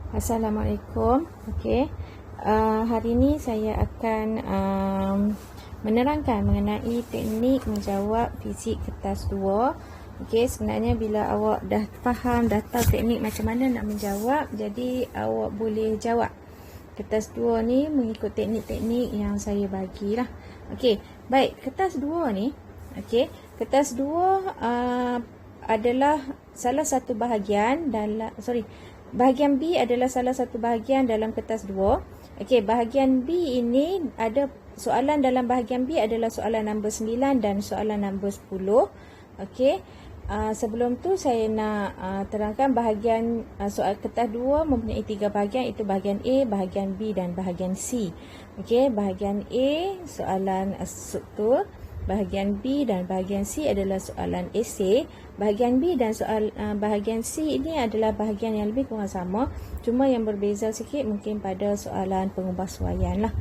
Assalamualaikum. Hari ini saya akan menerangkan mengenai teknik menjawab fizik kertas 2. Sebenarnya bila awak dah faham, dah tahu teknik macam mana nak menjawab, jadi awak boleh jawab kertas 2 ni mengikut teknik-teknik yang saya bagilah. Baik, kertas 2 ni, kertas 2 adalah salah satu bahagian dalam, bahagian B adalah salah satu bahagian dalam kertas 2. Bahagian B ini ada soalan dalam bahagian B adalah soalan nombor 9 dan soalan nombor 10. Sebelum tu saya nak terangkan bahagian soal kertas 2 mempunyai 3 bahagian, iaitu bahagian A, bahagian B dan bahagian C. Bahagian A soalan struktur, bahagian B dan bahagian C adalah soalan esei. Bahagian B dan bahagian C ini adalah bahagian yang lebih kurang sama, cuma yang berbeza sikit mungkin pada soalan pengubahsuaian lah.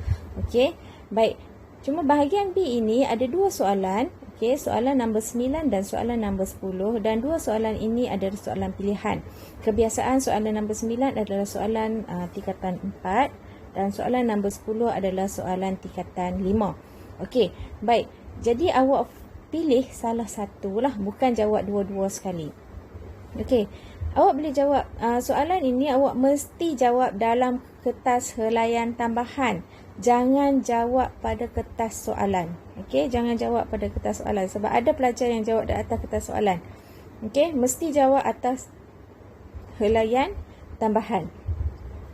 Baik. Cuma bahagian B ini ada 2 soalan, soalan nombor 9 dan soalan nombor 10, dan 2 soalan ini adalah soalan pilihan. Kebiasaan soalan nombor 9 adalah soalan tingkatan 4 dan soalan nombor 10 adalah soalan tingkatan 5. Baik. Jadi awak pilih salah satu lah, bukan jawab dua-dua sekali. Awak boleh jawab soalan ini, awak mesti jawab dalam kertas helaian tambahan. Jangan jawab pada kertas soalan. Jangan jawab pada kertas soalan sebab ada pelajar yang jawab di atas kertas soalan. Mesti jawab atas helaian tambahan.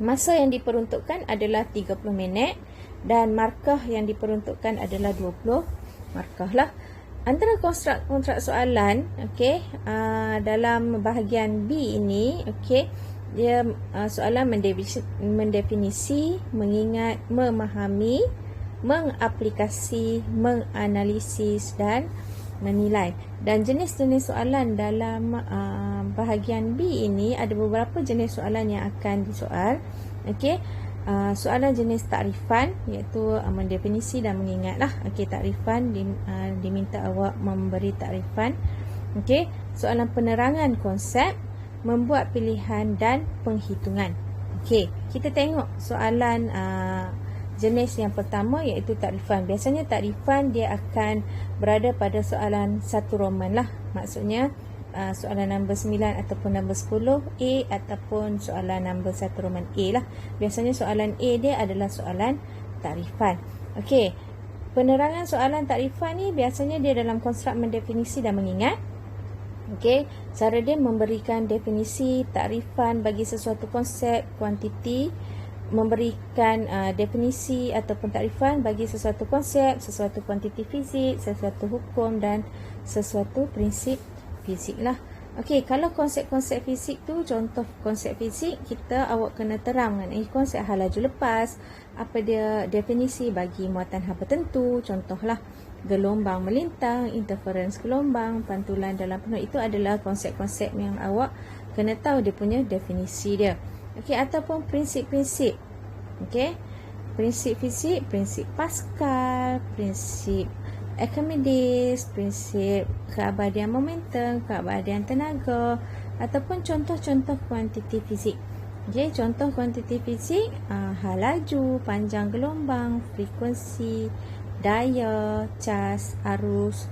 Masa yang diperuntukkan adalah 30 minit dan markah yang diperuntukkan adalah 20 markah lah. Antara konstruk soalan dalam bahagian B ini, dia soalan mendefinisi, mengingat, memahami, mengaplikasi, menganalisis dan menilai. Dan jenis-jenis soalan dalam bahagian B ini ada beberapa jenis soalan yang akan disoal. Soalan jenis takrifan, iaitu mendefinisi dan mengingat lah. Takrifan diminta awak memberi takrifan. Soalan penerangan konsep, membuat pilihan dan penghitungan. Kita tengok soalan jenis yang pertama, iaitu takrifan. Biasanya takrifan dia akan berada pada soalan satu roman lah. Maksudnya soalan nombor 9 ataupun nombor 10 A, ataupun soalan nombor 1 roman A lah. Biasanya soalan A dia adalah soalan takrifan. Penerangan soalan takrifan ni biasanya dia dalam konstruk mendefinisi dan mengingat. Cara dia memberikan definisi takrifan bagi sesuatu konsep, kuantiti, memberikan definisi ataupun takrifan bagi sesuatu konsep, sesuatu kuantiti fizik, sesuatu hukum dan sesuatu prinsip fizik lah. Kalau konsep-konsep fizik tu, contoh konsep fizik, awak kena terang mengenai konsep hal laju lepas, apa dia definisi bagi muatan hal tertentu, contohlah gelombang melintang, interference gelombang, pantulan dalam penuh. Itu adalah konsep-konsep yang awak kena tahu dia punya definisi dia. Ataupun prinsip-prinsip. Prinsip fizik, prinsip Pascal, prinsip Archimedes, prinsip keabadian momentum, keabadian tenaga, ataupun contoh-contoh kuantiti fizik. Contoh kuantiti fizik, hal laju, panjang gelombang, frekuensi, daya, cas, arus,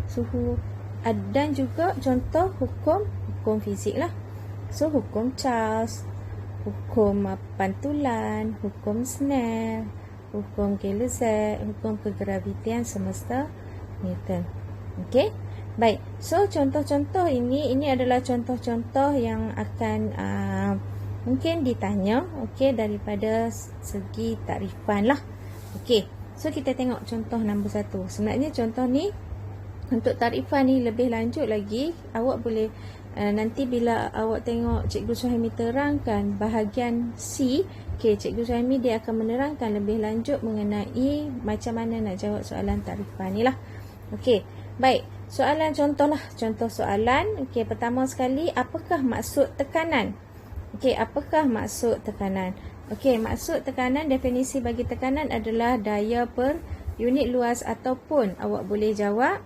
suhu, dan juga contoh hukum fizik lah. Hukum Charles, hukum pantulan, hukum Snell, hukum Gay-Lussac, hukum kegravitian semesta Newton. Baik. Contoh-contoh ini adalah contoh-contoh yang akan mungkin ditanya daripada segi takrifan lah. Kita tengok contoh nombor 1. Sebenarnya contoh ni untuk takrifan ni lebih lanjut lagi. Awak boleh nanti bila awak tengok Cikgu Suhaimi terangkan bahagian C, Cikgu Suhaimi dia akan menerangkan lebih lanjut mengenai macam mana nak jawab soalan takrifan ni lah. Baik. Soalan contoh soalan. Pertama sekali, apakah maksud tekanan? Apakah maksud tekanan? Maksud tekanan, definisi bagi tekanan adalah daya per unit luas, ataupun awak boleh jawab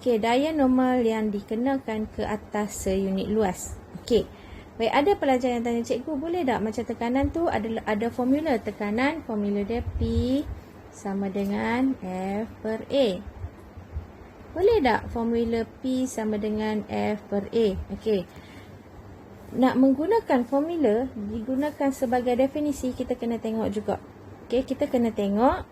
daya normal yang dikenakan ke atas seunit luas. Baik, ada pelajar yang tanya, cikgu boleh tak macam tekanan tu ada formula tekanan, formula dia P sama dengan F per A. Boleh tak formula P sama dengan F per A? Okey. Nak menggunakan formula digunakan sebagai definisi, kita kena tengok juga. Okey, kita kena tengok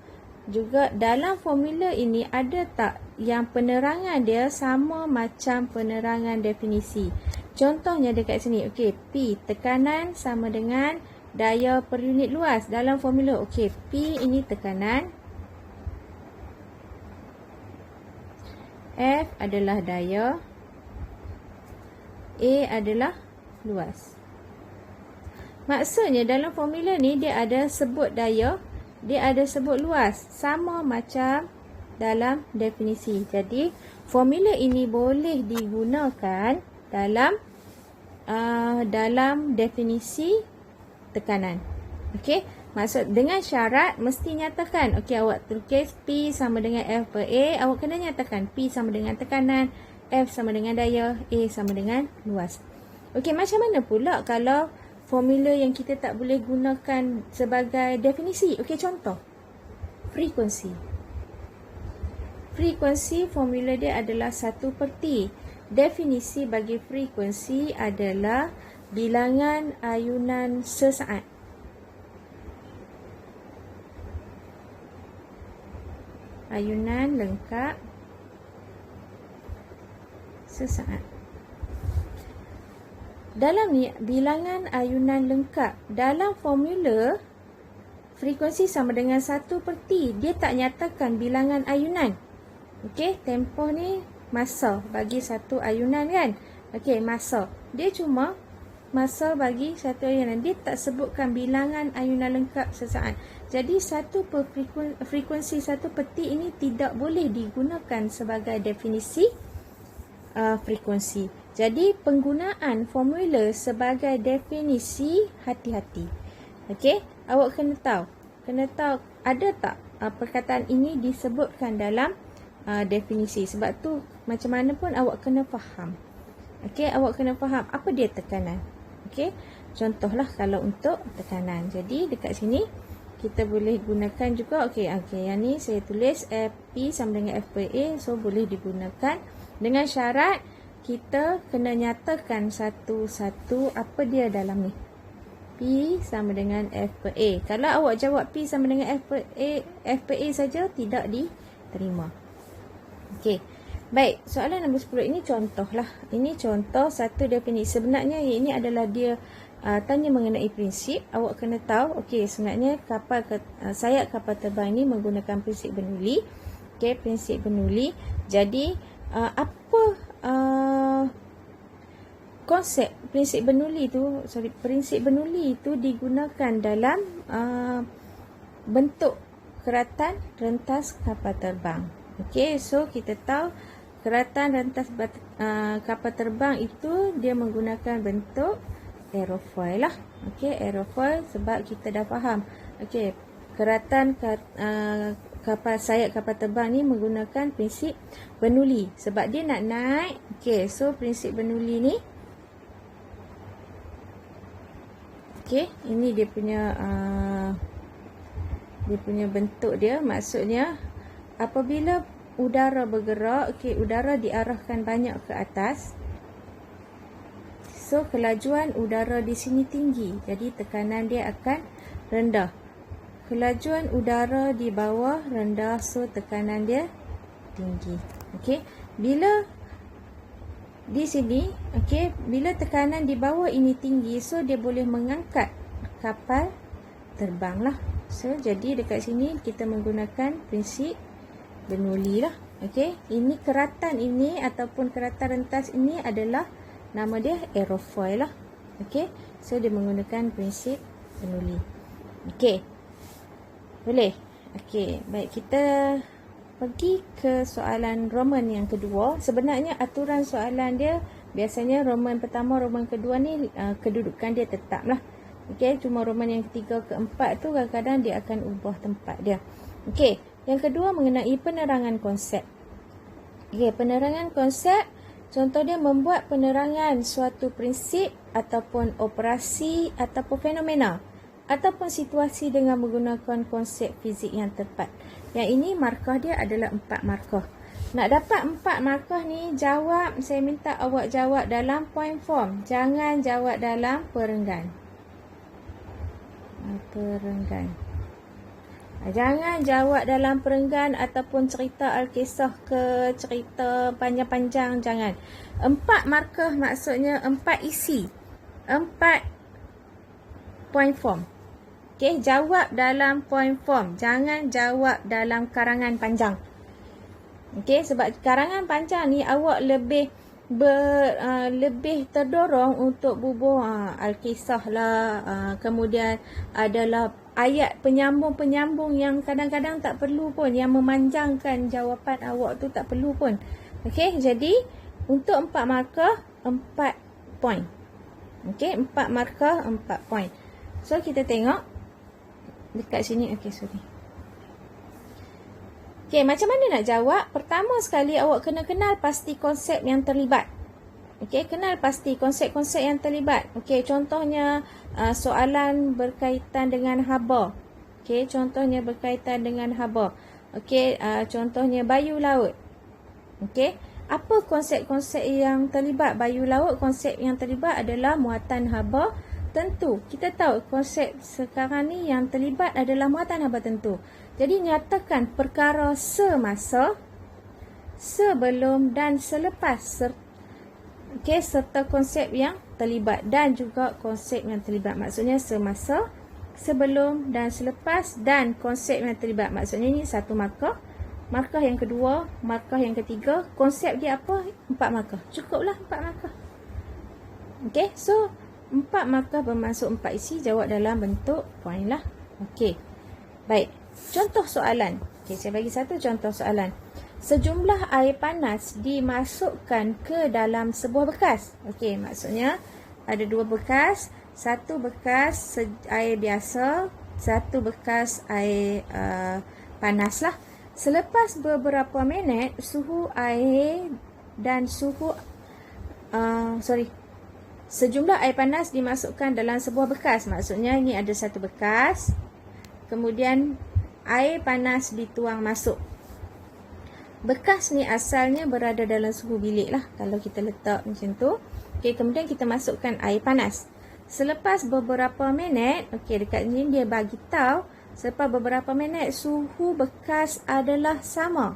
juga dalam formula ini ada tak yang penerangan dia sama macam penerangan definisi. Contohnya dekat sini, okey, P tekanan sama dengan daya per unit luas. Dalam formula, okey, P ini tekanan, F adalah daya, A adalah luas. Maksudnya dalam formula ni dia ada sebut daya, dia ada sebut luas, sama macam dalam definisi. Jadi formula ini boleh digunakan dalam definisi tekanan. Okey, maksud dengan syarat mesti nyatakan. Okey, awak tulis P sama dengan F per A, awak kena nyatakan P sama dengan tekanan, F sama dengan daya, A sama dengan luas. Okey, macam mana pula kalau formula yang kita tak boleh gunakan sebagai definisi? Okey, contoh. Frekuensi. Frekuensi formula dia adalah 1/T. Definisi bagi frekuensi adalah bilangan ayunan sesaat. Ayunan lengkap sesaat. Dalam ni bilangan ayunan lengkap, dalam formula frekuensi sama dengan 1/T. Dia tak nyatakan bilangan ayunan. Okey, tempoh ni masa bagi satu ayunan kan. Okey, masa. Dia cuma masa bagi satu ayunan. Dia tak sebutkan bilangan ayunan lengkap sesaat. Jadi frekuensi 1/T ini tidak boleh digunakan sebagai definisi frekuensi. Jadi penggunaan formula sebagai definisi, hati-hati. Okey, awak kena tahu ada tak perkataan ini disebutkan dalam definisi. Sebab tu macam mana pun awak kena faham. Okey, awak kena faham apa dia tekanan. Okey, contohlah kalau untuk tekanan. Jadi dekat sini kita boleh gunakan juga. Okey, yang ni saya tulis P sama dengan F per A. So boleh digunakan dengan syarat kita kena nyatakan satu-satu apa dia dalam ni. P sama dengan F per A. Kalau awak jawab P sama dengan F per A saja, tidak diterima. Okey. Baik, soalan nombor 10 ini contohlah. Ini contoh satu definisi. Sebenarnya ini adalah dia tanya mengenai prinsip. Awak kena tahu, okey, sebenarnya sayap kapal terbang ini menggunakan prinsip Bernoulli. Okey, prinsip Bernoulli. Jadi konsep prinsip Bernoulli itu digunakan dalam bentuk keratan rentas kapal terbang. Okey, so kita tahu keratan rentas kapal terbang itu dia menggunakan bentuk aerofoil lah. Okey, aerofoil sebab kita dah faham. Okey, keratan sayap kapal terbang ni menggunakan prinsip Bernoulli sebab dia nak naik. Okey, so prinsip Bernoulli ni, okey, ini dia punya bentuk dia. Maksudnya apabila udara bergerak, okey, udara diarahkan banyak ke atas. So kelajuan udara di sini tinggi, jadi tekanan dia akan rendah. Kelajuan udara di bawah rendah, so tekanan dia tinggi. Okey, bila di sini, okey, bila tekanan di bawah ini tinggi, so dia boleh mengangkat kapal terbang lah. So jadi dekat sini kita menggunakan prinsip Bernoulli lah. Okey, ini keratan ini ataupun keratan rentas ini adalah nama dia aerofoil lah. Okey, so dia menggunakan prinsip Bernoulli. Okey, boleh? Okey, baik, kita pergi ke soalan Roman yang kedua. Sebenarnya aturan soalan dia biasanya Roman pertama, Roman kedua ni kedudukan dia tetap lah. Okey, cuma Roman yang ketiga, keempat tu kadang-kadang dia akan ubah tempat dia. Okey, yang kedua mengenai penerangan konsep. Okey, penerangan konsep, contoh dia membuat penerangan suatu prinsip ataupun operasi ataupun fenomena ataupun situasi dengan menggunakan konsep fizik yang tepat. Yang ini markah dia adalah 4 markah. Nak dapat 4 markah ni, saya minta awak jawab dalam point form. Jangan jawab dalam perenggan. Jangan jawab dalam perenggan ataupun cerita Alkisah ke cerita panjang-panjang, jangan. 4 markah maksudnya 4 isi. 4 point form. Okey, jawab dalam point form. Jangan jawab dalam karangan panjang. Okey, sebab karangan panjang ni awak lebih terdorong untuk bubuh Alkisah lah, kemudian adalah ayat penyambung-penyambung yang kadang-kadang tak perlu pun, yang memanjangkan jawapan awak tu tak perlu pun. Okey, jadi untuk 4 markah 4 point. Okey, 4 markah 4 point. So kita tengok dekat sini. Okey, sorry. Okey, macam mana nak jawab? Pertama sekali awak kena kenal pasti konsep yang terlibat. Okey, kenal pasti konsep-konsep yang terlibat. Okey, contohnya soalan berkaitan dengan haba. Okey, contohnya berkaitan dengan haba. Okey, contohnya bayu laut. Okey, apa konsep-konsep yang terlibat? Bayu laut, konsep yang terlibat adalah muatan haba tentu. Kita tahu konsep sekarang ni yang terlibat adalah muatan haba tentu. Jadi nyatakan perkara semasa, sebelum dan selepas. Okey, serta konsep yang terlibat dan juga konsep yang terlibat. Maksudnya semasa, sebelum dan selepas dan konsep yang terlibat. Maksudnya ni 1 markah. Markah yang kedua, markah yang ketiga, konsep dia apa? 4 markah. Cukuplah 4 markah. Okey, so 4 markah bermaksud 4 isi, jawab dalam bentuk point lah. Okey, baik. Contoh soalan. Okey, saya bagi satu contoh soalan. Sejumlah air panas dimasukkan ke dalam sebuah bekas. Okey, maksudnya ada 2 bekas. Satu bekas air biasa, satu bekas air panas lah. Selepas beberapa minit, suhu air dan suhu sejumlah air panas dimasukkan dalam sebuah bekas. Maksudnya ini ada satu bekas, kemudian air panas dituang masuk. Bekas ni asalnya berada dalam suhu bilik lah, kalau kita letak macam tu. Okey, kemudian kita masukkan air panas. Selepas beberapa minit, okey, dekat sini dia bagi tahu selepas beberapa minit suhu bekas adalah sama.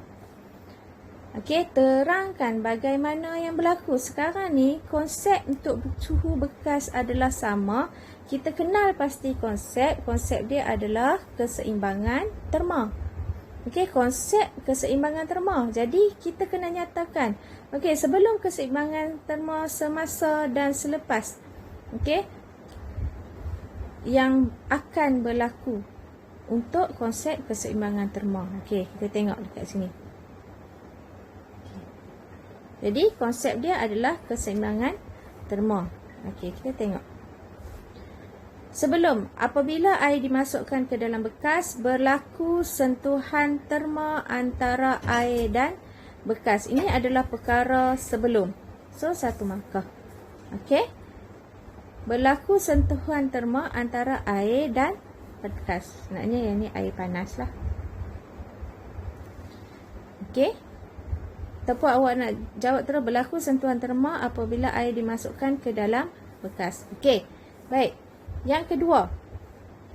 Okey, terangkan bagaimana yang berlaku. Sekarang ni konsep untuk suhu bekas adalah sama. Kita kenal pasti konsep. Konsep dia adalah keseimbangan terma. Okey, konsep keseimbangan terma. Jadi kita kena nyatakan, okey, sebelum keseimbangan terma, semasa dan selepas. Okey, yang akan berlaku untuk konsep keseimbangan terma. Okey, kita tengok dekat sini. Jadi konsep dia adalah keseimbangan terma. Okey, kita tengok. Sebelum, apabila air dimasukkan ke dalam bekas, berlaku sentuhan terma antara air dan bekas. Ini adalah perkara sebelum. So, 1 markah. Okey. Berlaku sentuhan terma antara air dan bekas. Sebenarnya yang ni air panas lah. Okey. Ataupun awak nak jawab terus, berlaku sentuhan terma apabila air dimasukkan ke dalam bekas. Okey. Baik. Yang kedua,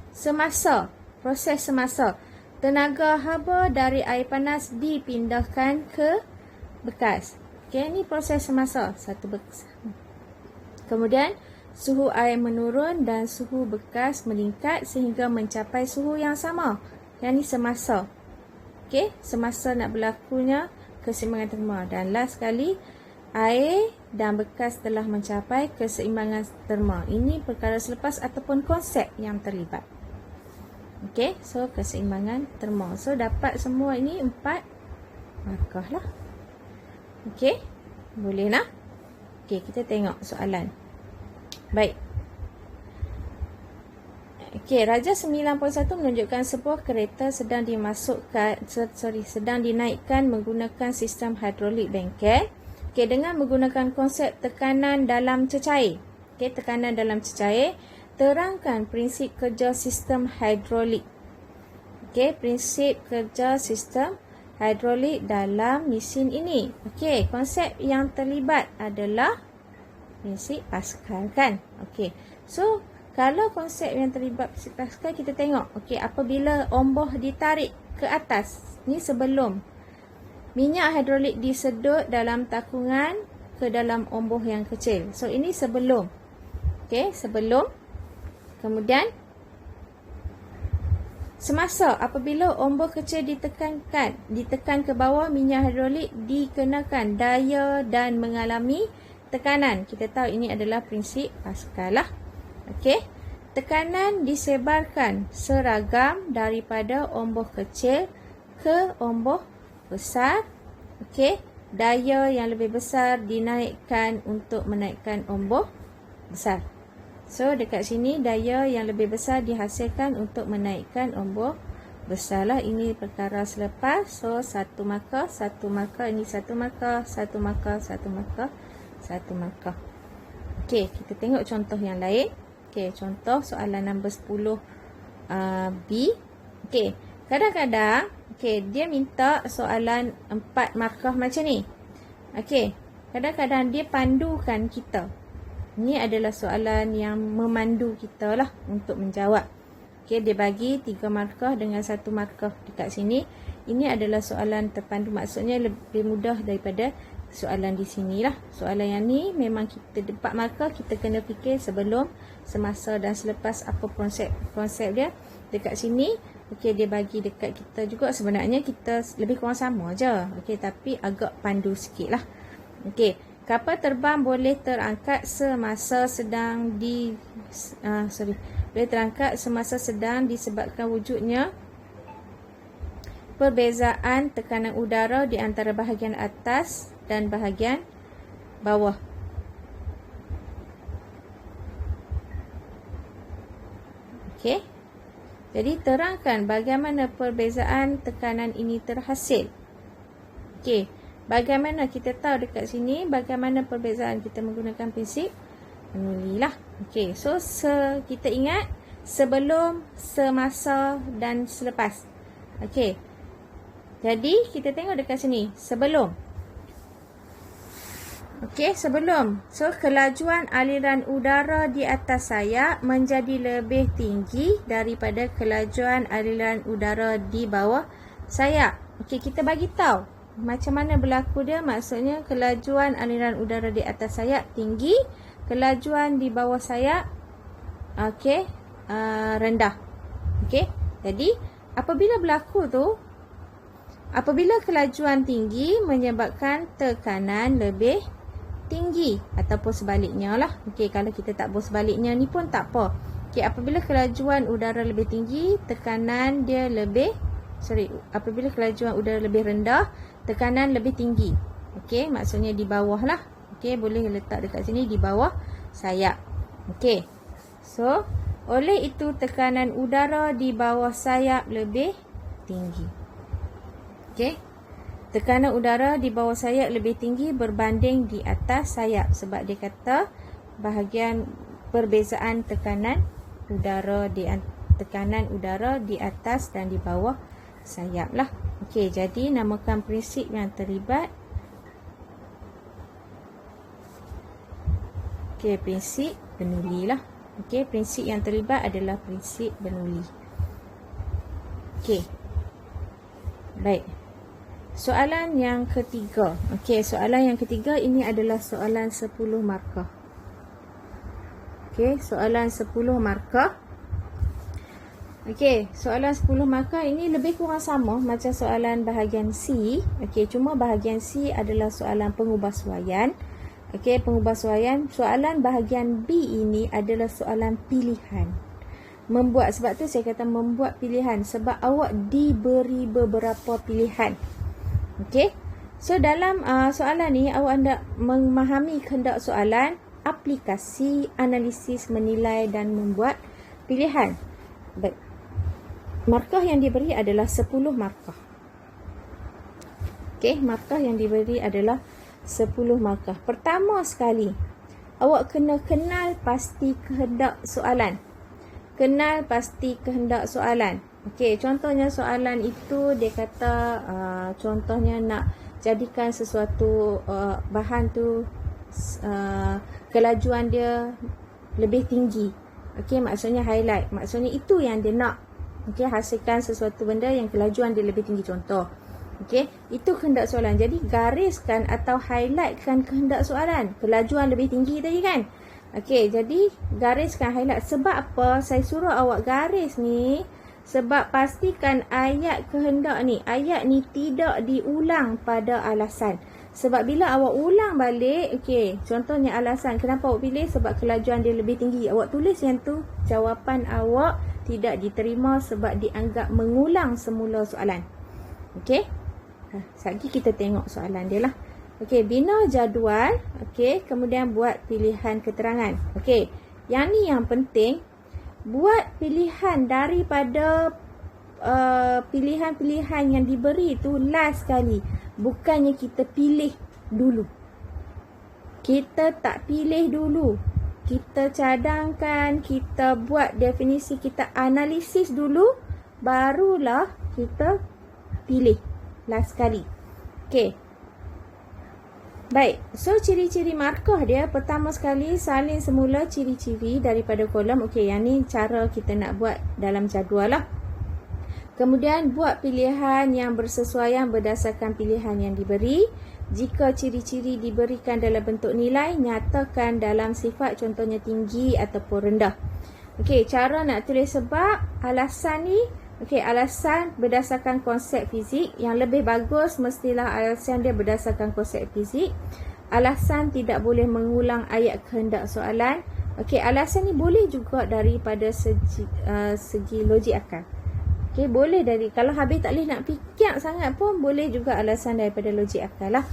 semasa, proses semasa. Tenaga haba dari air panas dipindahkan ke bekas. Okey, ini proses semasa, satu bekas. Kemudian, suhu air menurun dan suhu bekas meningkat sehingga mencapai suhu yang sama. Yang ini semasa. Okey, semasa nak berlakunya keseimbangan terma. Dan last sekali, air dan bekas telah mencapai keseimbangan terma. Ini perkara selepas ataupun konsep yang terlibat. Okey, so keseimbangan terma. So dapat semua ini 4 markah lah. Okey, boleh lah. Okey, kita tengok soalan. Baik. Okey, Raja 9.1 menunjukkan sebuah kereta sedang dinaikkan menggunakan sistem hidrolik bengkel. Okey, dengan menggunakan konsep tekanan dalam cecair. Okey, tekanan dalam cecair. Terangkan prinsip kerja sistem hidrolik. Okey, prinsip kerja sistem hidrolik dalam mesin ini. Okey, konsep yang terlibat adalah prinsip Pascal kan. Okey. So, kalau konsep yang terlibat prinsip Pascal, kita tengok. Okey, apabila omboh ditarik ke atas, ni sebelum minyak hidrolik disedut dalam takungan ke dalam omboh yang kecil. So, ini sebelum. Okey, sebelum. Kemudian semasa apabila omboh kecil ditekan ke bawah, minyak hidrolik dikenakan daya dan mengalami tekanan. Kita tahu ini adalah prinsip Pascal lah. Okey. Tekanan disebarkan seragam daripada omboh kecil ke omboh besar. Okey. Daya yang lebih besar dinaikkan untuk menaikkan omboh besar. So, dekat sini daya yang lebih besar dihasilkan untuk menaikkan omboh besar lah. Ini perkara selepas. So, 1 markah, 1 markah. Ini 1 markah, 1 markah, 1 markah, 1 markah. Okey, kita tengok contoh yang lain. Okey, contoh soalan nombor 10 B. Okey, kadang-kadang dia minta soalan 4 markah macam ni. Okey, kadang-kadang dia pandukan kita. Ini adalah soalan yang memandu kita lah untuk menjawab. Okey, dia bagi 3 markah dengan 1 markah dekat sini. Ini adalah soalan terpandu. Maksudnya lebih mudah daripada soalan di sini lah. Soalan yang ni memang kita 4 markah, kita kena fikir sebelum, semasa dan selepas apa konsep dia. Dekat sini, okey, dia bagi dekat kita juga. Sebenarnya kita lebih kurang sama je. Okey, tapi agak pandu sikit lah. Okey. Kapal terbang boleh terangkat semasa sedang disebabkan wujudnya perbezaan tekanan udara di antara bahagian atas dan bahagian bawah. Okey. Jadi terangkan bagaimana perbezaan tekanan ini terhasil. Okey. Bagaimana kita tahu dekat sini bagaimana perbezaan, kita menggunakan prinsip Bernoulli lah. Okey, so kita ingat sebelum, semasa dan selepas. Okey. Jadi kita tengok dekat sini sebelum. Okey, sebelum. So kelajuan aliran udara di atas sayap menjadi lebih tinggi daripada kelajuan aliran udara di bawah sayap. Okey, kita bagi tahu macam mana berlaku dia. Maksudnya kelajuan aliran udara di atas sayap tinggi, kelajuan di bawah sayap rendah. Okey. Jadi apabila berlaku tu, apabila kelajuan tinggi menyebabkan tekanan lebih tinggi ataupun sebaliknya lah. Okey, kalau kita tak buat sebaliknya ni pun tak apa. Okey, apabila kelajuan udara lebih tinggi, tekanan dia apabila kelajuan udara lebih rendah, tekanan lebih tinggi. Okey, maksudnya di bawah lah. Okey, boleh letak dekat sini di bawah sayap. Okey. So, oleh itu tekanan udara di bawah sayap lebih tinggi. Okey. Tekanan udara di bawah sayap lebih tinggi berbanding di atas sayap, sebab dia kata bahagian perbezaan tekanan udara di atas dan di bawah sayap lah. Okey, jadi namakan prinsip yang terlibat. Okey, prinsip Bernoulli lah. Okey, prinsip yang terlibat adalah prinsip Bernoulli. Okey. Baik. Soalan yang ketiga. Okey, soalan yang ketiga ini adalah soalan 10 markah. Okey, soalan 10 markah. Okey, soalan 10 markah ini lebih kurang sama macam soalan bahagian C. Okey, cuma bahagian C adalah soalan pengubahsuaian. Okey, pengubahsuaian. Soalan bahagian B ini adalah soalan pilihan. Sebab tu saya kata membuat pilihan, sebab awak diberi beberapa pilihan. Okey. So dalam soalan ni awak hendak memahami kehendak soalan, aplikasi, analisis, menilai dan membuat pilihan. Baik. Markah yang diberi adalah 10 markah. Okey, markah yang diberi adalah 10 markah. Pertama sekali, awak kena kenal pasti kehendak soalan. Kenal pasti kehendak soalan. Okey, contohnya soalan itu dia kata contohnya nak jadikan sesuatu bahan tu kelajuan dia lebih tinggi. Okey, maksudnya highlight. Maksudnya itu yang dia nak. Okey, hasilkan sesuatu benda yang kelajuan dia lebih tinggi, contoh. Okey, itu kehendak soalan. Jadi gariskan atau highlightkan kehendak soalan. Kelajuan lebih tinggi tadi kan? Okey, jadi gariskan, highlight. Sebab apa saya suruh awak garis ni? Sebab pastikan ayat kehendak ni, ayat ni tidak diulang pada alasan. Sebab bila awak ulang balik, okey, contohnya alasan kenapa awak pilih, sebab kelajuan dia lebih tinggi. Awak tulis yang tu, jawapan awak tidak diterima sebab dianggap mengulang semula soalan. Okey. Sekejap kita tengok soalan dia lah. Okey, bina jadual. Okey, kemudian buat pilihan keterangan. Okey, yang ni yang penting. Buat pilihan daripada pilihan-pilihan yang diberi tu last sekali. Bukannya kita pilih dulu. Kita tak pilih dulu. Kita cadangkan, kita buat definisi, kita analisis dulu. Barulah kita pilih last sekali. Okey. Baik, so ciri-ciri markah dia, pertama sekali salin semula ciri-ciri daripada kolom. Okey, yang ni cara kita nak buat dalam jadual lah. Kemudian buat pilihan yang bersesuaian berdasarkan pilihan yang diberi. Jika ciri-ciri diberikan dalam bentuk nilai, nyatakan dalam sifat, contohnya tinggi ataupun rendah. Okey, cara nak tulis sebab, alasan ni. Okey, alasan berdasarkan konsep fizik. Yang lebih bagus mestilah alasan dia berdasarkan konsep fizik. Alasan tidak boleh mengulang ayat kehendak soalan. Okey, alasan ni boleh juga daripada segi logik akal. Okey, boleh dari, kalau habis tak boleh nak fikir sangat pun boleh juga alasan daripada logik akal lah.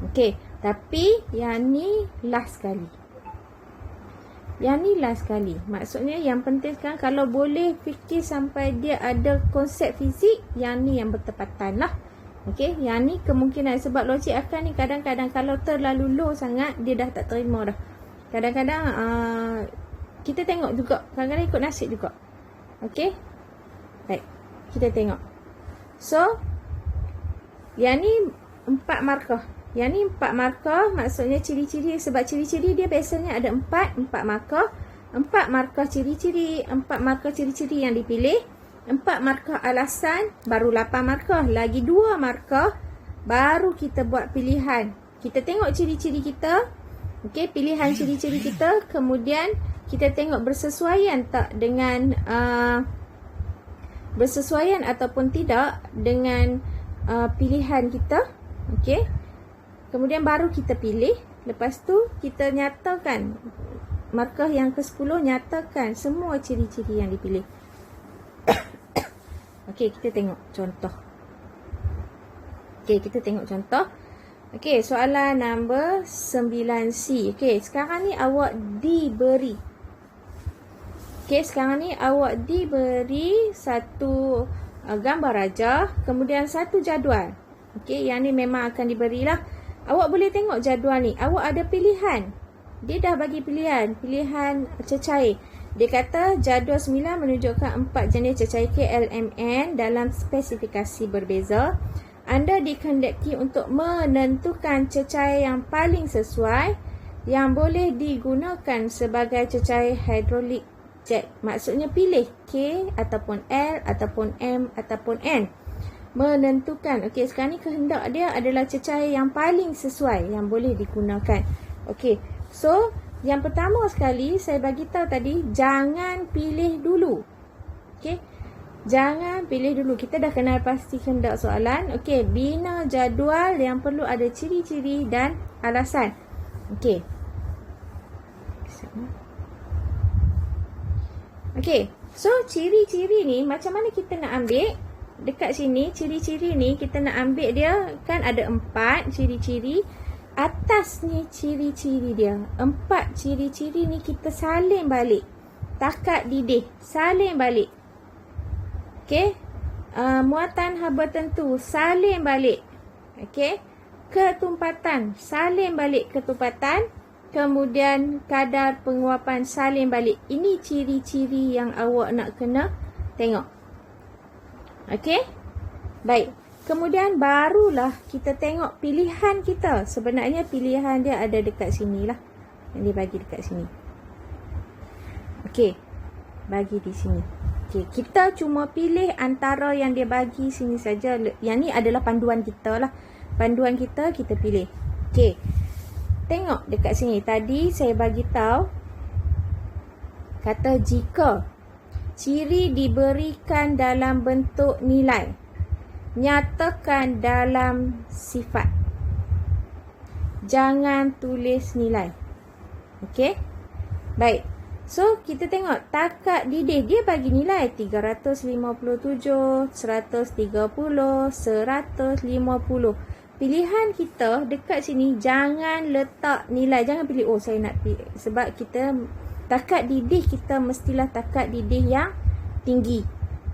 Okey, tapi yang ni last sekali. Yang ni last sekali. Maksudnya yang penting sekarang kalau boleh fikir sampai dia ada konsep fizik, yang ni yang bertepatan lah. Okey, yang ni kemungkinan sebab logik akal ni kadang-kadang kalau terlalu low sangat, dia dah tak terima dah. Kadang-kadang kita tengok juga, kadang-kadang ikut nasib juga. Okey, baik, kita tengok. So, yang ni 4 markah. Yang ni 4 markah, maksudnya ciri-ciri, sebab ciri-ciri dia biasanya ada 4 markah. 4 markah ciri-ciri, 4 markah ciri-ciri yang dipilih, 4 markah alasan, baru 8 markah. Lagi 2 markah, baru kita buat pilihan. Kita tengok ciri-ciri kita, okey, pilihan ciri-ciri kita, kemudian kita tengok bersesuaian tak dengan bersesuaian ataupun tidak dengan pilihan kita. Okey. Kemudian baru kita pilih. Lepas tu kita nyatakan markah yang ke-10, nyatakan semua ciri-ciri yang dipilih. Okey, kita tengok contoh. Okey, kita tengok contoh. Okey, soalan nombor 9C. Okey, sekarang ni awak diberi. Okey, sekarang ni awak diberi satu gambar rajah, kemudian satu jadual. Okey, yang ni memang akan diberilah. Awak boleh tengok jadual ni. Awak ada pilihan. Dia dah bagi pilihan. Pilihan cecair. Dia kata jadual 9 menunjukkan 4 jenis cecair KLMN dalam spesifikasi berbeza. Anda dikehendaki untuk menentukan cecair yang paling sesuai yang boleh digunakan sebagai cecair hidrolik jet. Maksudnya pilih K ataupun L ataupun M ataupun N. Menentukan. Okey, sekarang ni kehendak dia adalah cecair yang paling sesuai yang boleh digunakan. Okey, so yang pertama sekali saya bagi tahu tadi, jangan pilih dulu. Okey, jangan pilih dulu. Kita dah kenal pasti kehendak soalan. Okey, bina jadual yang perlu ada ciri-ciri dan alasan. Okey. Okey, so ciri-ciri ni macam mana kita nak ambil? Dekat sini, ciri-ciri ni kita nak ambil dia, kan ada 4 ciri-ciri. Atas ni ciri-ciri dia. 4 ciri-ciri ni kita salin balik. Takat didih, salin balik. Okey. Muatan haba tentu, salin balik. Okey. Ketumpatan, salin balik ketumpatan. kemudian kadar penguapan salin balik. Ini ciri-ciri yang awak nak kena tengok. Okey? Baik. Kemudian barulah kita tengok pilihan kita. Sebenarnya pilihan dia ada dekat sini lah. Yang dia bagi dekat sini. Okey. Bagi di sini. Okey. Kita cuma pilih antara yang dia bagi sini saja. Yang ni adalah panduan kita lah. Panduan kita pilih. Okey. Tengok dekat sini. Tadi saya bagi tahu. Kata jika ciri diberikan dalam bentuk nilai, nyatakan dalam sifat. Jangan tulis nilai. Okey? Baik. So, kita tengok takat didih. Dia bagi nilai 357, 130, 150. Pilihan kita dekat sini, jangan letak nilai. Jangan pilih, oh saya nak pilih. Sebab kita, takat didih kita mestilah takat didih yang tinggi.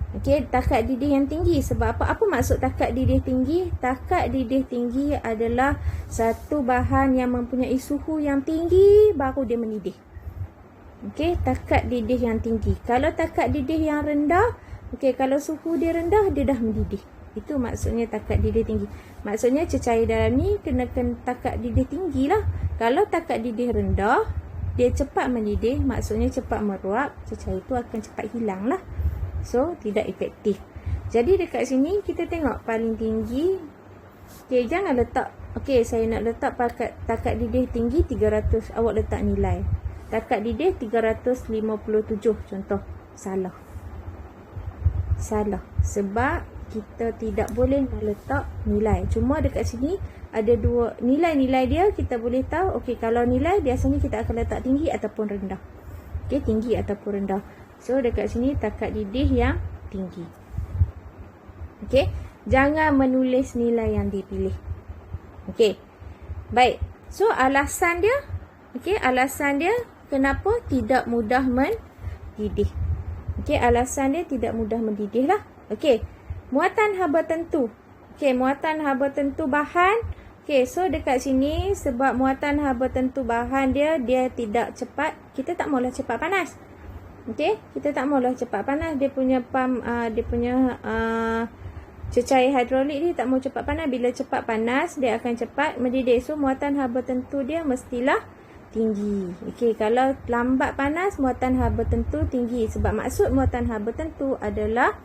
Okey, takat didih yang tinggi. Sebab apa? Apa maksud takat didih tinggi? Takat didih tinggi adalah satu bahan yang mempunyai suhu yang tinggi baru dia mendidih. Okey, takat didih yang tinggi. Kalau takat didih yang rendah, okey, kalau suhu dia rendah, dia dah mendidih. Itu maksudnya takat didih tinggi. Maksudnya cecair dalam ni kena takat didih tinggi lah. Kalau takat didih rendah, dia cepat mendidih, maksudnya cepat meruap, cecair itu akan cepat hilang lah. So, tidak efektif. Jadi dekat sini kita tengok paling tinggi. Okay, jangan letak. Okay, saya nak letak takat didih tinggi 300. Awak letak nilai. Takat didih 357 contoh. Salah. Salah. Sebab kita tidak boleh letak nilai. Cuma dekat sini ada dua nilai-nilai dia. Kita boleh tahu. Okay, kalau nilai biasanya kita akan letak tinggi ataupun rendah. Okay, tinggi ataupun rendah. So, dekat sini takat didih yang tinggi. Okey. Jangan menulis nilai yang dipilih. Okey. Baik. So, alasan dia. Okey. Alasan dia kenapa tidak mudah mendidih. Okey. Alasan dia tidak mudah mendidih lah. Okey. Muatan haba tentu. Okey. Muatan haba tentu bahan. Okey. So, dekat sini sebab muatan haba tentu bahan dia tidak cepat. Kita tak maulah cepat panas. Okey, kita tak maulah cepat panas. Dia punya pump, dia punya cecair hidrolik ni tak mau cepat panas. Bila cepat panas, dia akan cepat mendidih. So, muatan haba tentu dia mestilah tinggi. Okey, kalau lambat panas, muatan haba tentu tinggi. Sebab maksud muatan haba tentu adalah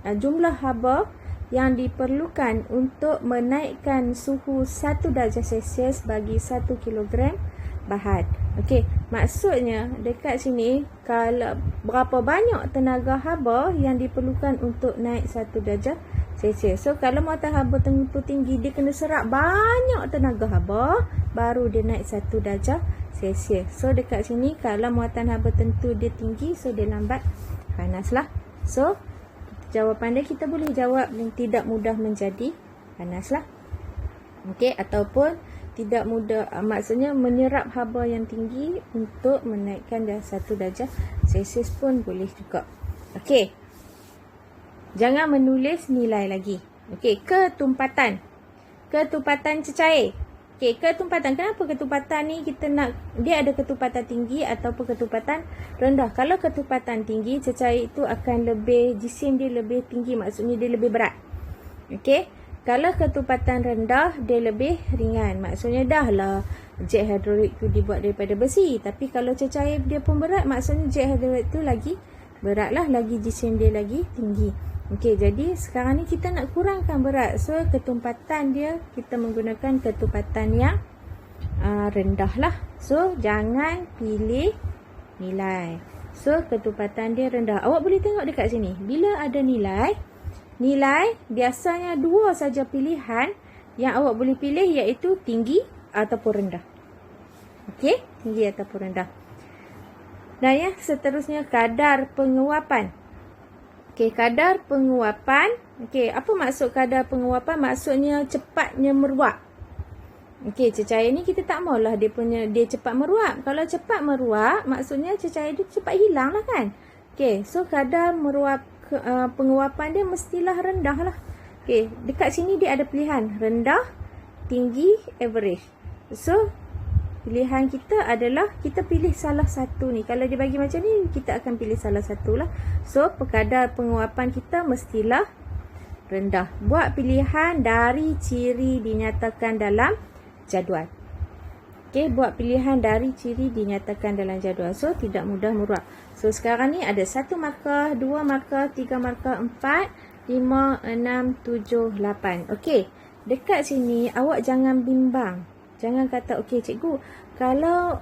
jumlah haba yang diperlukan untuk menaikkan suhu 1 darjah Celsius bagi 1 kilogram bahan. Okey, maksudnya dekat sini kalau berapa banyak tenaga haba yang diperlukan untuk naik 1 darjah Celsius. So, kalau muatan haba tentu tinggi, dia kena serap banyak tenaga haba baru dia naik 1 darjah Celsius. So, dekat sini kalau muatan haba tentu dia tinggi, so dia lambat panaslah. So, jawapan dia kita boleh jawab yang tidak mudah menjadi panaslah. Okey, ataupun tidak mudah, maksudnya menyerap haba yang tinggi untuk menaikkan 1 darjah Celsius pun boleh juga. Okey. Jangan menulis nilai lagi. Okey, ketumpatan. Ketumpatan cecair. Okey, ketumpatan. Kenapa ketumpatan ni kita nak, dia ada ketumpatan tinggi ataupun ketumpatan rendah. Kalau ketumpatan tinggi, cecair itu akan lebih, jisim dia lebih tinggi, maksudnya dia lebih berat. Okey. Kalau ketumpatan rendah, dia lebih ringan. Maksudnya dah lah jet hidrolik tu dibuat daripada besi. Tapi kalau cecair dia pun berat, maksudnya jet hidrolik tu lagi berat lah. Lagi jisim dia lagi tinggi. Okey, jadi sekarang ni kita nak kurangkan berat. So, ketumpatan dia, kita menggunakan ketumpatan yang rendah lah. So, jangan pilih nilai. So, ketumpatan dia rendah. Awak boleh tengok dekat sini. Bila ada nilai biasanya 2 saja pilihan yang awak boleh pilih, iaitu tinggi ataupun rendah. Okey, tinggi ataupun rendah. Dan yang seterusnya kadar penguapan. Okey, kadar penguapan. Okey, apa maksud kadar penguapan? Maksudnya cepatnya meruap. Okey, cecair ni kita tak maulah dia cepat meruap. Kalau cepat meruap, maksudnya cecair dia cepat hilang lah kan. Okey, so kadar penguapan dia mestilah rendah lah. Okey, dekat sini dia ada pilihan rendah, tinggi, average. So, Pilihan kita adalah kita pilih salah satu ni. Kalau dia bagi macam ni, kita akan pilih salah satu lah. So, kadar penguapan kita mestilah rendah. Buat pilihan dari ciri dinyatakan dalam jadual. Okey, buat pilihan dari ciri dinyatakan dalam jadual. So, tidak mudah murak. So, sekarang ni ada 1 markah, 2 markah, 3 markah, 4, 5, 6, 7, 8. Okey, dekat sini awak jangan bimbang. Jangan kata, okey cikgu, kalau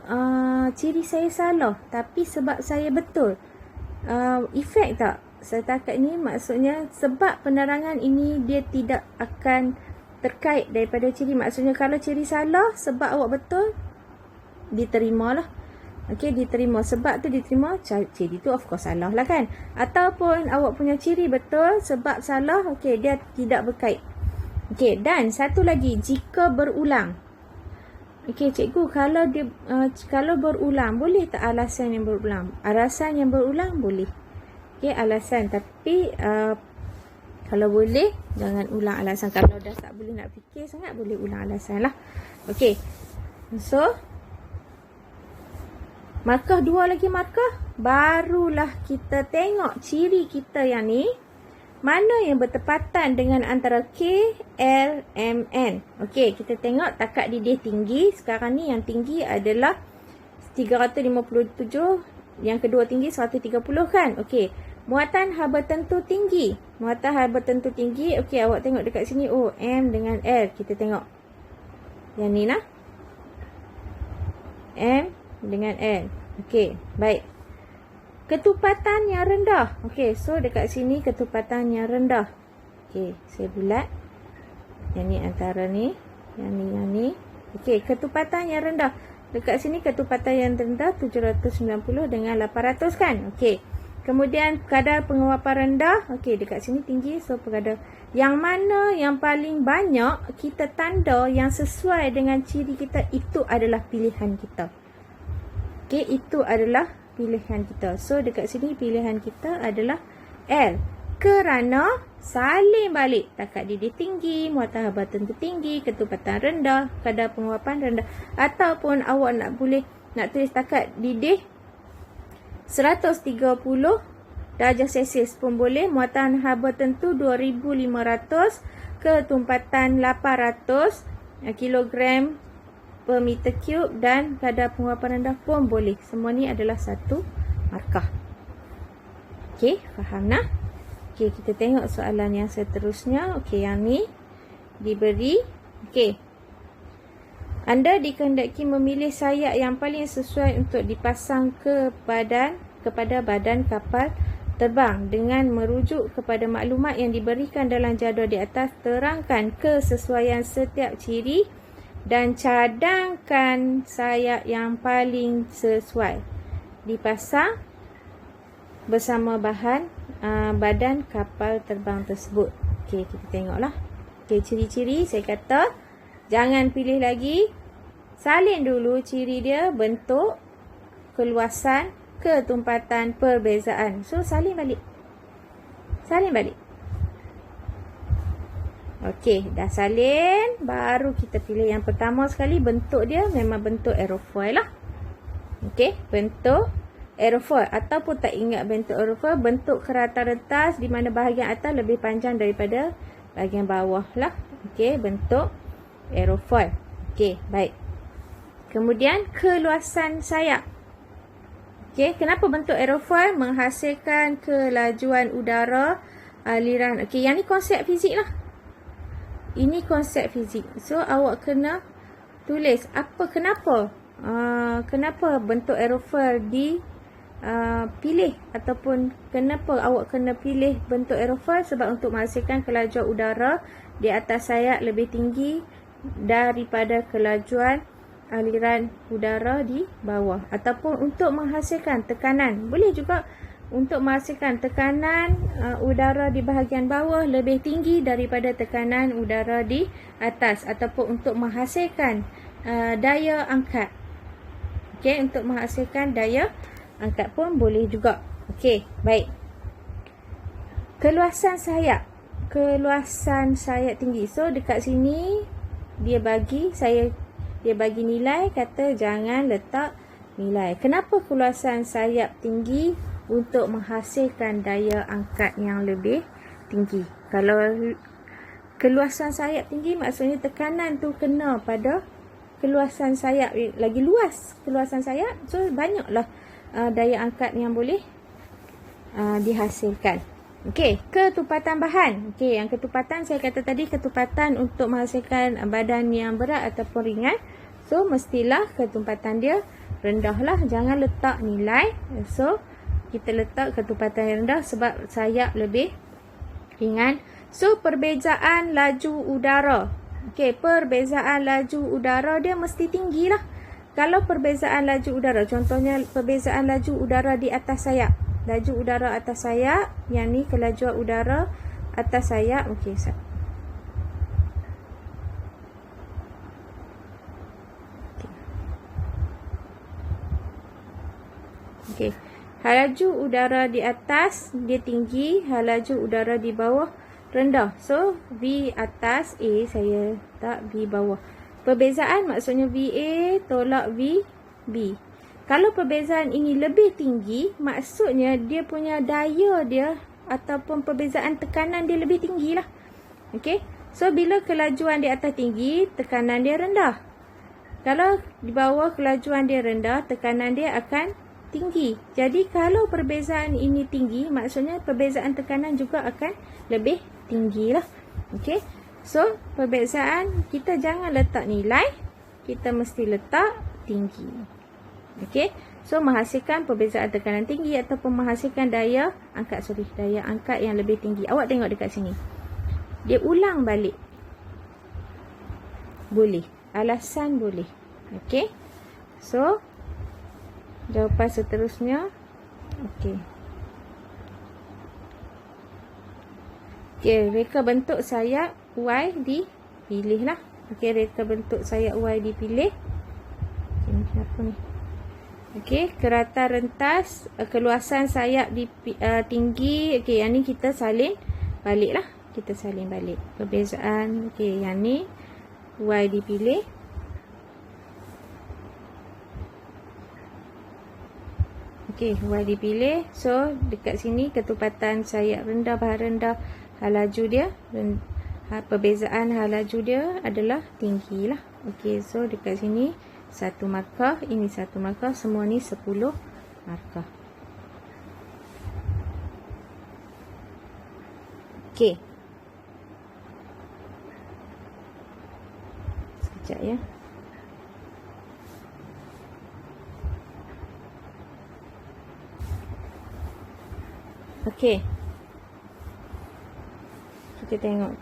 ciri saya salah tapi sebab saya betul, efek tak? Setakat ni maksudnya sebab penerangan ini dia tidak akan terkait daripada ciri. Maksudnya kalau ciri salah sebab awak betul, diterimalah. Okey, diterima. Sebab tu diterima, ciri tu of course salah lah kan. Ataupun awak punya ciri betul, sebab salah, okey, dia tidak berkait. Okey, dan satu lagi, jika berulang. Okey cikgu, kalau dia kalau berulang, boleh tak alasan yang berulang? Alasan yang berulang boleh. Okey, alasan, tapi kalau boleh jangan ulang alasan. Kalau dah tak boleh nak fikir sangat, boleh ulang alasan lah. Okey. So markah 2 lagi markah, barulah kita tengok ciri kita yang ni mana yang bertepatan dengan antara K, L, M, N. Okey, kita tengok takat didih tinggi. Sekarang ni yang tinggi adalah 357, yang kedua tinggi 130 kan. Okey, muatan haba tentu tinggi. Muatan haba tentu tinggi. Okey, awak tengok dekat sini. Oh, M dengan L. Kita tengok. Yang ni lah. M dengan L. Okey, baik. Ketupatan yang rendah. Okey, so dekat sini ketupatan yang rendah. Okey, saya bulat. Yang ni antara ni. Yang ni. Okey, ketupatan yang rendah. Dekat sini ketupatan yang rendah 790 dengan 800 kan. Okey. Kemudian kadar penguapan rendah. Okey, dekat sini tinggi. So, kadar yang mana yang paling banyak kita tanda yang sesuai dengan ciri kita, itu adalah pilihan kita. Okey, itu adalah pilihan kita. So, dekat sini pilihan kita adalah L. Kerana salin balik. Takat didih tinggi, muatan haba tentu tinggi, ketupatan rendah, kadar penguapan rendah. Ataupun awak nak tulis takat didih 130 darjah Celsius pun boleh. Muatan haba tentu 2500, ketumpatan 800 kilogram per meter cube, dan kadar penguapan rendah pun boleh. Semua ni adalah satu markah. Okey, faham nah? Okey, kita tengok soalan yang seterusnya. Okey, yang ni diberi. Okey. Anda dikehendaki memilih sayap yang paling sesuai untuk dipasang kepada badan kapal terbang. Dengan merujuk kepada maklumat yang diberikan dalam jadual di atas, terangkan kesesuaian setiap ciri dan cadangkan sayap yang paling sesuai dipasang bersama badan kapal terbang tersebut. Okey, kita tengoklah. Okey, ciri-ciri saya kata jangan pilih lagi. Salin dulu ciri dia, bentuk, keluasan, ketumpatan, perbezaan. So, salin balik. Salin balik. Okey, dah salin. Baru kita pilih yang pertama sekali. Bentuk dia memang bentuk aerofoil lah. Okey, bentuk aerofoil. Ataupun tak ingat bentuk aerofoil, bentuk kerata retas di mana bahagian atas lebih panjang daripada bahagian bawah lah. Okey, bentuk aerofoil. Okey, baik. Kemudian keluasan sayap. Okey, kenapa bentuk aerofoil? Menghasilkan kelajuan udara, aliran. Okey, yang ni konsep fizik lah. Ini konsep fizik. So, awak kena tulis apa, kenapa? Kenapa bentuk aerofoil dipilih? Ataupun kenapa awak kena pilih bentuk aerofoil? Sebab untuk menghasilkan kelajuan udara di atas sayap lebih tinggi daripada kelajuan aliran udara di bawah. Ataupun untuk menghasilkan tekanan. Boleh juga untuk menghasilkan tekanan udara di bahagian bawah lebih tinggi daripada tekanan udara di atas. Ataupun untuk menghasilkan daya angkat. Okey, untuk menghasilkan daya angkat pun boleh juga. Okey, baik. Keluasan sayap. Keluasan sayap tinggi. So, dekat sini dia bagi, saya dia bagi nilai, kata jangan letak nilai. Kenapa keluasan sayap tinggi? Untuk menghasilkan daya angkat yang lebih tinggi. Kalau keluasan sayap tinggi, maksudnya tekanan tu kena pada keluasan sayap lagi luas. Keluasan sayap, so banyaklah daya angkat yang boleh dihasilkan. Okey, ketupatan bahan. Okey, yang ketupatan saya kata tadi, ketupatan untuk menghasilkan badan yang berat ataupun ringan. So, mestilah ketupatan dia rendah lah. Jangan letak nilai. So, kita letak ketupatan yang rendah sebab sayap lebih ringan. So, perbezaan laju udara. Okey, perbezaan laju udara dia mesti tinggi lah. Kalau perbezaan laju udara, contohnya perbezaan laju udara di atas sayap. Laju udara atas sayap, yang ni kelajuan udara atas sayap. Okey, okey. Laju udara di atas dia tinggi, laju udara di bawah rendah. So, V atas A, saya tak V bawah. Perbezaan maksudnya VA tolak VB. Kalau perbezaan ini lebih tinggi, maksudnya dia punya daya dia ataupun perbezaan tekanan dia lebih tinggi lah. Okey. So, bila kelajuan di atas tinggi, tekanan dia rendah. Kalau di bawah kelajuan dia rendah, tekanan dia akan tinggi. Jadi, kalau perbezaan ini tinggi, maksudnya perbezaan tekanan juga akan lebih tinggi lah. Okey. So, perbezaan kita jangan letak nilai, kita mesti letak tinggi. Okey. So, menghasilkan perbezaan tekanan tinggi ataupun menghasilkan daya angkat yang lebih tinggi. Awak tengok dekat sini. Dia ulang balik. Boleh. Alasan boleh. Okey. So, jawapan seterusnya. Okey. Okey, reka bentuk sayap Y dipilih lah. Okey, reka bentuk sayap Y dipilih. Okey, ni apa ni? Okey, kerata rentas, keluasan sayap tinggi. Okey, yang ni kita salin balik lah. Kita salin balik. Perbezaan, okey, yang ni Y dipilih. Okey, Y dipilih. So, dekat sini ketupatan sayap rendah, bahan rendah, laju dia, perbezaan laju dia adalah tinggi lah. Okey, so dekat sini 1 markah, ini 1 markah, semua ni 10 markah. Okey. Sekejap ya. Okey. Kita tengok.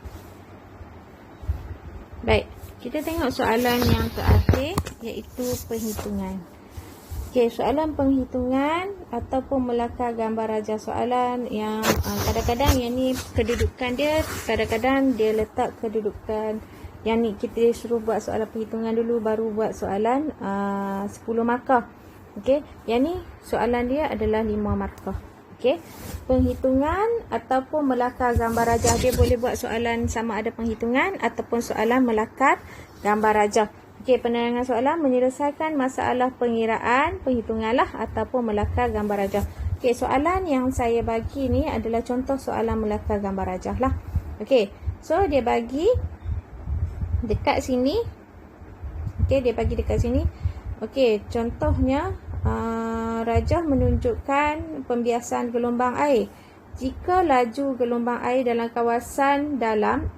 Baik, kita tengok soalan yang terakhir, iaitu perhitungan. Okey, soalan penghitungan ataupun melakar gambar rajah soalan yang kadang-kadang yang ni kedudukan dia, kadang-kadang dia letak kedudukan yang ni kita suruh buat soalan perhitungan dulu baru buat soalan 10 markah. Okey, yang ni soalan dia adalah 5 markah. Okey, penghitungan ataupun melakar gambar rajah, dia boleh buat soalan sama ada penghitungan ataupun soalan melakar gambar rajah. Okey, penerangan soalan menyelesaikan masalah pengiraan, penghitungan lah ataupun melakar gambar rajah. Okey, soalan yang saya bagi ni adalah contoh soalan melakar gambar rajah lah. Okey, so dia bagi dekat sini. Okey, dia bagi dekat sini. Okey, contohnya rajah menunjukkan pembiasan gelombang air. Jika laju gelombang air dalam kawasan dalam.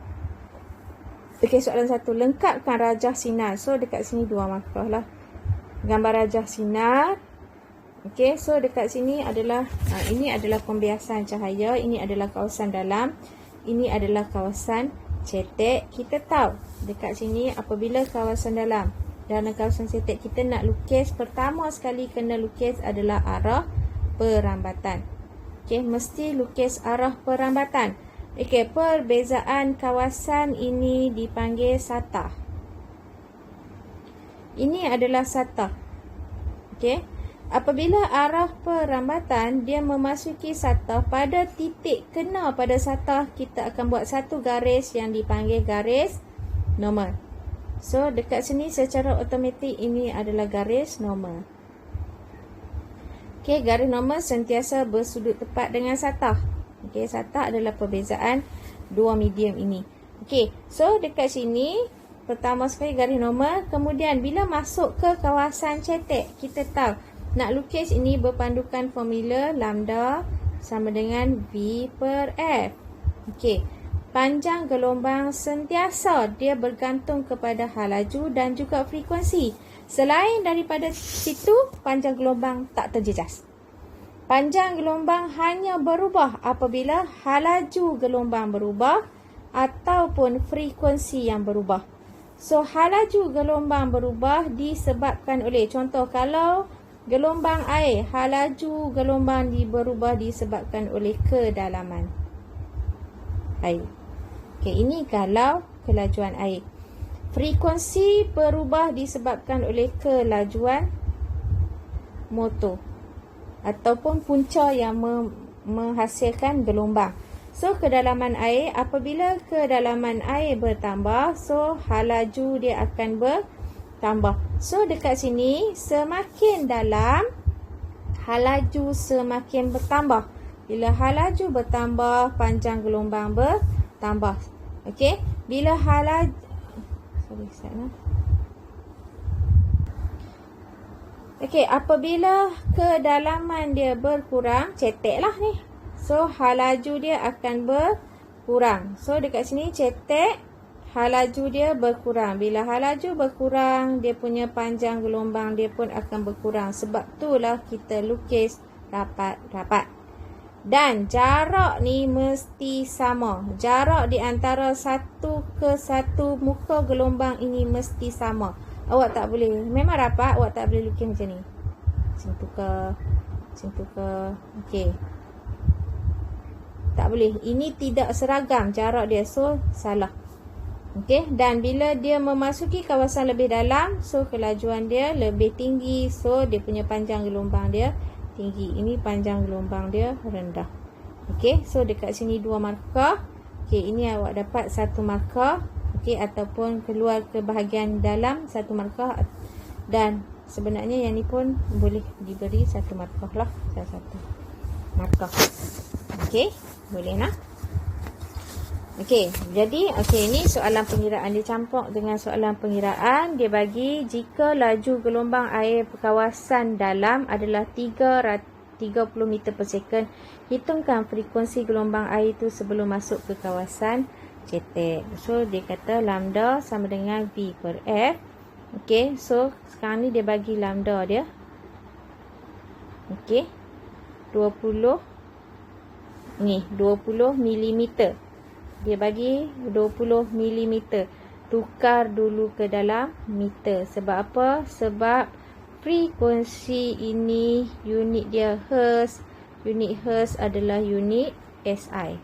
Okey, soalan 1. Lengkapkan rajah sinar. So, dekat sini 2 markah lah. Gambar rajah sinar. Okey, so dekat sini adalah, ini adalah pembiasan cahaya. Ini adalah kawasan dalam. Ini adalah kawasan cetek. Kita tahu dekat sini apabila kawasan dalam. Dalam kawasan cetek kita nak lukis, pertama sekali kena lukis adalah arah perambatan. Okey, mesti lukis arah perambatan. Okey, perbezaan kawasan ini dipanggil satah. Ini adalah satah. Okey, apabila arah perambatan dia memasuki satah, pada titik kena pada satah kita akan buat satu garis yang dipanggil garis normal. So dekat sini secara automatik ini adalah garis normal. Okey, garis normal sentiasa bersudut tepat dengan satah. Okey, satah adalah perbezaan dua medium ini. Okey, so dekat sini pertama sekali garis normal, kemudian bila masuk ke kawasan cetek, kita tahu nak lukis ini berpandukan formula lambda sama dengan V per F. Okey, panjang gelombang sentiasa dia bergantung kepada hal laju dan juga frekuensi. Selain daripada situ, panjang gelombang tak terjejas. Panjang gelombang hanya berubah apabila hal laju gelombang berubah ataupun frekuensi yang berubah. So, hal laju gelombang berubah disebabkan oleh, contoh kalau gelombang air, hal laju gelombang berubah disebabkan oleh kedalaman air. Okey, ini kalau kelajuan air. Frekuensi berubah disebabkan oleh kelajuan motor ataupun punca yang menghasilkan gelombang. So, kedalaman air, apabila kedalaman air bertambah, so hal laju dia akan bertambah. So, dekat sini, semakin dalam, hal laju semakin bertambah. Bila hal laju bertambah, panjang gelombang bertambah. Okey, bila hal laju... Okey, apabila kedalaman dia berkurang, cetek lah ni. So, hal laju dia akan berkurang. So, dekat sini cetek, hal laju dia berkurang. Bila hal laju berkurang, dia punya panjang gelombang dia pun akan berkurang. Sebab itulah kita lukis rapat-rapat. Dan jarak ni mesti sama. Jarak di antara satu ke satu muka gelombang ini mesti sama. Awak tak boleh, memang rapat, awak tak boleh lukis macam ni. Macam tu ke. Okey. Tak boleh. Ini tidak seragam jarak dia. So, salah. Okey. Dan bila dia memasuki kawasan lebih dalam, so kelajuan dia lebih tinggi. So, dia punya panjang gelombang dia tinggi. Ini panjang gelombang dia rendah. Okey. So, dekat sini 2 markah. Okey. Ini awak dapat 1 markah. Okey. Ataupun keluar ke bahagian dalam 1 markah. Dan sebenarnya yang ni pun boleh diberi 1 markah lah. Satu markah. Okey. Boleh nak? Okey, jadi ini soalan pengiraan. Dia campur dengan soalan pengiraan. Dia bagi jika laju gelombang air kawasan dalam adalah 30 meter per second, hitungkan frekuensi gelombang air itu sebelum masuk ke kawasan cetek. So, dia kata lambda sama dengan V per F. Okey, so sekarang ni dia bagi lambda dia. Okey, 20 mm. Dia bagi 20 mm. Tukar dulu ke dalam meter. Sebab apa? Sebab frekuensi ini unit dia Hertz. Unit Hertz adalah unit SI.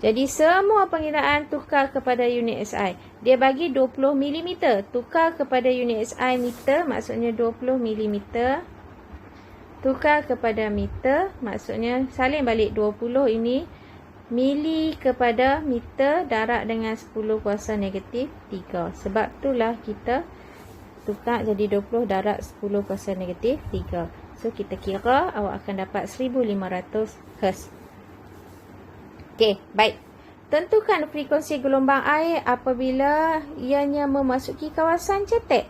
Jadi semua pengiraan tukar kepada unit SI. Dia bagi 20 mm. Tukar kepada unit SI meter, maksudnya 20 mm. Tukar kepada meter, maksudnya salin balik 20 ini mili kepada meter darab dengan 10 kuasa negatif 3. Sebab itulah kita tukar jadi 20 darab 10 kuasa negatif 3. So, kita kira awak akan dapat 1500 Hz. Okey, baik. Tentukan frekuensi gelombang air apabila ianya memasuki kawasan cetek.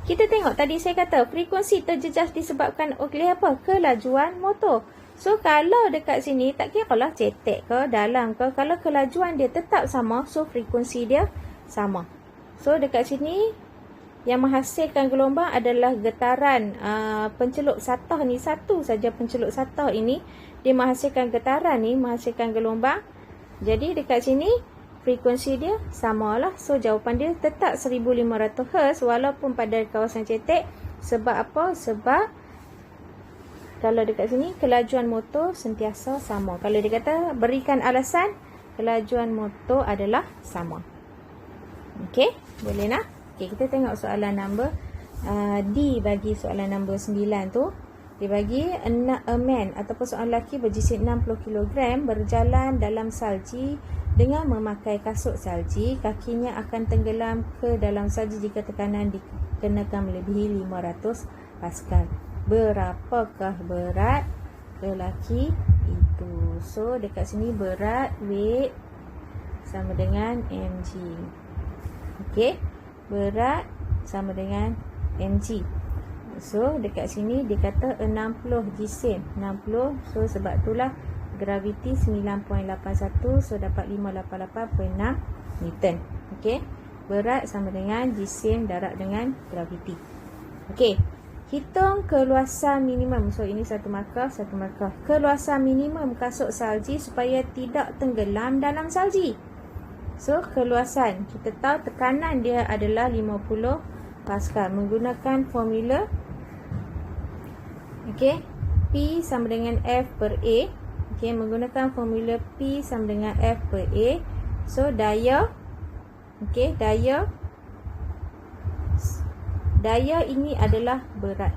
Kita tengok tadi saya kata frekuensi terjejas disebabkan oleh apa? Kelajuan motor. So, kalau dekat sini tak kira lah cetek ke, dalam ke. Kalau kelajuan dia tetap sama, so frekuensi dia sama. So, dekat sini yang menghasilkan gelombang adalah getaran pencelup satah ni. Satu saja pencelup satah ini, dia menghasilkan getaran ni, menghasilkan gelombang. Jadi, dekat sini frekuensi dia samalah. So, jawapan dia tetap 1500 Hz walaupun pada kawasan cetek. Sebab apa? Sebab kalau dekat sini kelajuan motor sentiasa sama. Kalau dia kata berikan alasan, kelajuan motor adalah sama. Okey, boleh nak? Okey, kita tengok soalan nombor D bagi soalan nombor 9 tu. Dia bagi a man ataupun seorang lelaki berjisim 60 kg berjalan dalam salji dengan memakai kasut salji. Kakinya akan tenggelam ke dalam salji jika tekanan dikenakan melebihi 500 Pascal. Berapakah berat lelaki itu? So dekat sini berat weight sama dengan mg. Okey, berat sama dengan mg. So dekat sini dia kata 60 jisim, 60. So sebab itulah graviti 9.81, so dapat 588.6 Newton. Okey, berat sama dengan jisim darab dengan graviti. Okey, hitung keluasan minimum. So ini satu markah, satu markah. Keluasan minimum kasut salji supaya tidak tenggelam dalam salji. So keluasan, kita tahu tekanan dia adalah 50 Pascal menggunakan formula. Okey, P sama dengan F per A. Okey, menggunakan formula P sama dengan F per A. So daya, okey, daya ini adalah berat.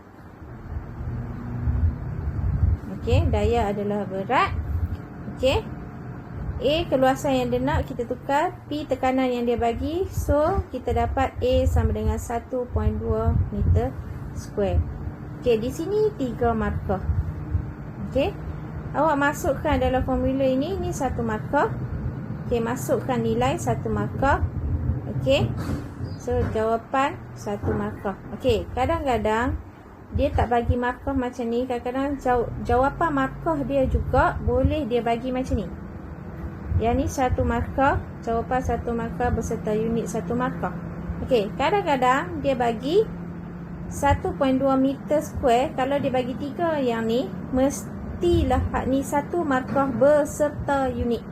Okey, daya adalah berat. Okey, A keluasan yang dia nak kita tukar, P tekanan yang dia bagi. So kita dapat A sama dengan 1.2 meter square. Okey, di sini 3 markah. Okey, awak masukkan dalam formula ini satu markah. Okey, masukkan nilai satu markah. Okey, so jawapan satu markah. Okey, kadang-kadang dia tak bagi markah macam ni. Kadang-kadang jawapan markah dia juga boleh dia bagi macam ni. Yang ni satu markah, jawapan satu markah beserta unit satu markah. Okey, kadang-kadang dia bagi 1.2 meter square. Kalau dia bagi 3 yang ni, mestilah hak ni satu markah beserta unit.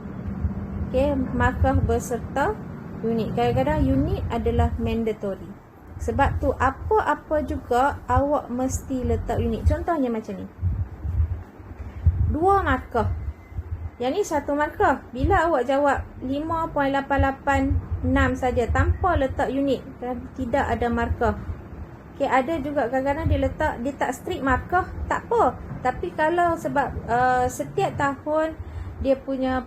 Okey, markah beserta unit. Kadang-kadang unit adalah mandatory. Sebab tu apa-apa juga awak mesti letak unit. Contohnya macam ni, 2 markah. Yang ni satu markah. Bila awak jawab 5.886 saja tanpa letak unit, tidak ada markah. Okay, ada juga kadang-kadang dia tak strict markah, tak apa. Tapi kalau sebab setiap tahun dia punya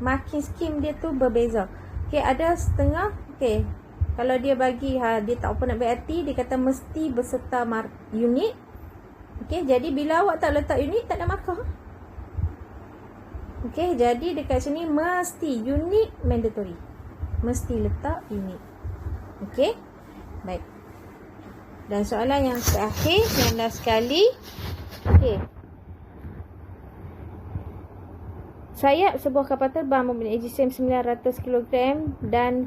marking scheme dia tu berbeza. Okay, ada setengah. Okay, kalau dia bagi dia tak apa nak berarti, dia kata mesti beserta unit. Okay, jadi bila awak tak letak unit, tak ada markah. Okay, jadi dekat sini mesti unit mandatory. Mesti letak unit. Okay, baik. Dan soalan yang terakhir, yang last sekali. Okay, sayap sebuah kapal terbang mempunyai jisim 900 kg dan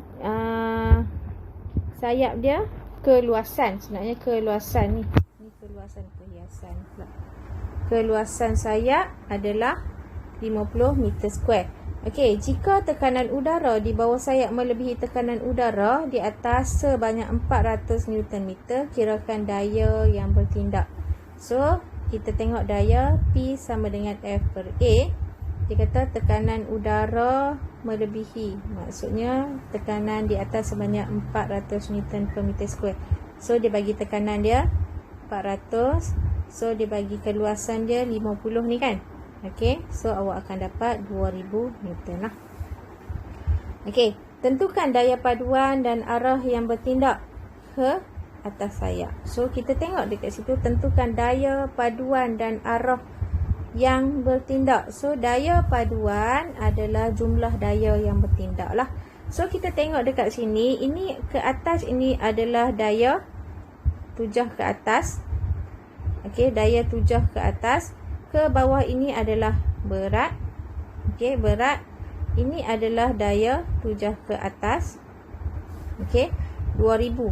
sayap dia keluasan. Sebenarnya keluasan ni. Ni keluasan perhiasan pula. Keluasan sayap adalah 50 meter square. Okey, jika tekanan udara di bawah sayap melebihi tekanan udara di atas sebanyak 400 Newton meter, kirakan daya yang bertindak. So, kita tengok daya P sama dengan F per A. Dia kata tekanan udara melebihi, maksudnya tekanan di atas sebanyak 400 Newton per meter square. So dia bagi tekanan dia 400. So dia bagi keluasan dia 50 ni kan. Okey, so awak akan dapat 2000 Newton lah. Okey, tentukan daya paduan dan arah yang bertindak ke atas sayap. So kita tengok dekat situ, tentukan daya paduan dan arah yang bertindak. So daya paduan adalah jumlah daya yang bertindak lah. So kita tengok dekat sini, ini ke atas ini adalah daya tujah ke atas. Okey, daya tujah ke atas. Ke bawah ini adalah berat. Okey, berat. Ini adalah daya tujah ke atas. Okey, 2000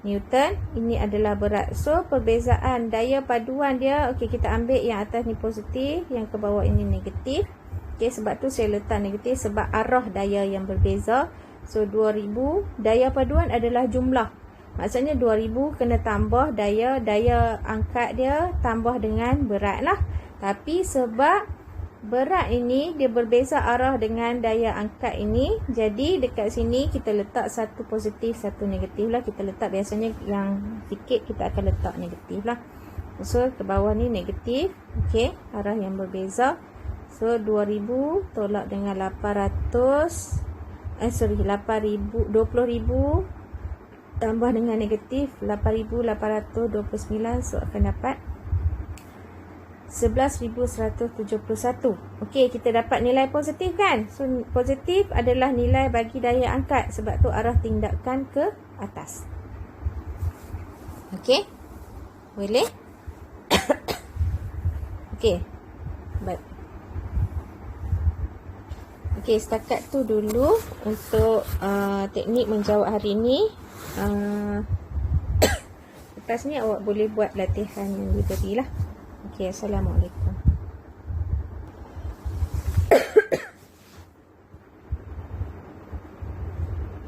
Newton. Ini adalah berat. So perbezaan daya paduan dia, okey, kita ambil yang atas ni positif, yang ke bawah ini negatif. Okey, sebab tu saya letak negatif sebab arah daya yang berbeza. So 2000, daya paduan adalah jumlah. Maksudnya 2000 kena tambah daya angkat dia tambah dengan berat lah. Tapi sebab berat ini dia berbeza arah dengan daya angkat ini, jadi dekat sini kita letak satu positif, satu negatif lah. Kita letak biasanya yang sikit kita akan letak negatif lah. So ke bawah ni negatif. Okey, arah yang berbeza. So 2000 tolak dengan 800. 20,000 tambah dengan negatif 8,829. So akan dapat 11,171. Okey, kita dapat nilai positif kan? So positif adalah nilai bagi daya angkat, sebab tu arah tindakan ke atas. Okey, boleh? Okey, baik. Okey, setakat tu dulu untuk teknik menjawab hari ni. Lepas ni awak boleh buat latihan yang diberilah. Okey, Assalamualaikum.